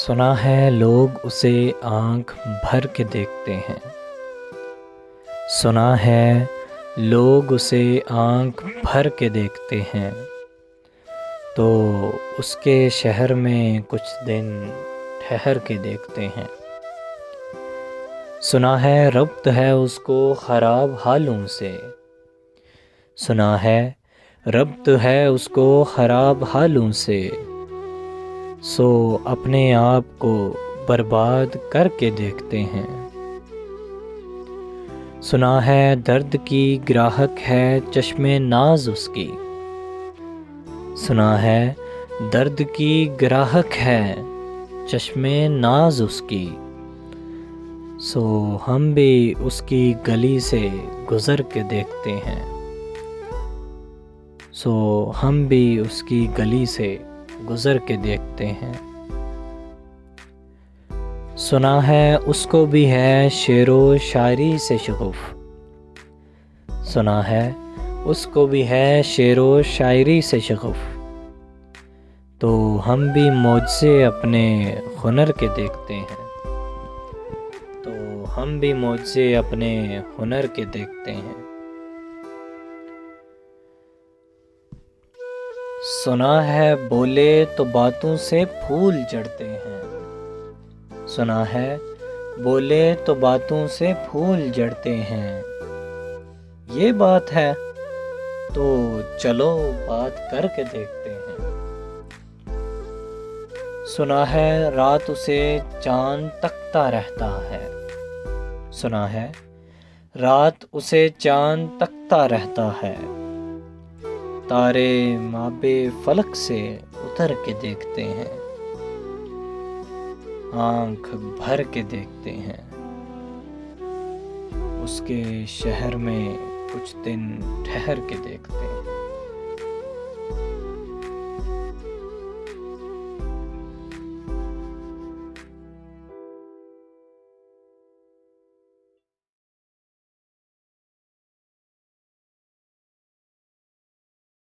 सुना है लोग उसे आँख भर के देखते हैं। सुना है लोग उसे आँख भर के देखते हैं, तो उसके शहर में कुछ दिन ठहर के देखते हैं। सुना है रब्त है उसको ख़राब हालों से। सुना है रब्त है उसको ख़राब हालों से, सो अपने आप को बर्बाद करके देखते हैं। सुना है दर्द की ग्राहक है चश्मे नाज उसकी। सुना है दर्द की ग्राहक है चश्मे नाज उसकी, सो हम भी उसकी गली से गुज़र के देखते हैं। सो हम भी उसकी गली से गुज़र के देखते हैं। सुना है उसको भी है शेरो शायरी से शगुफ़। सुना है उसको भी है शेरो शायरी से शगुफ़, तो हम भी मौजे अपने हुनर के देखते हैं। तो हम भी मौजे अपने हुनर के देखते हैं। सुना है बोले तो बातों से फूल जड़ते हैं। सुना है बोले तो बातों से फूल जड़ते हैं। ये बात है तो चलो बात करके देखते हैं। सुना है रात उसे चांद तकता रहता है। सुना है रात उसे चांद तकता रहता है, तारे माबे फलक से उतर के देखते हैं। आँख भर के देखते हैं। उसके शहर में कुछ दिन ठहर के देखते हैं।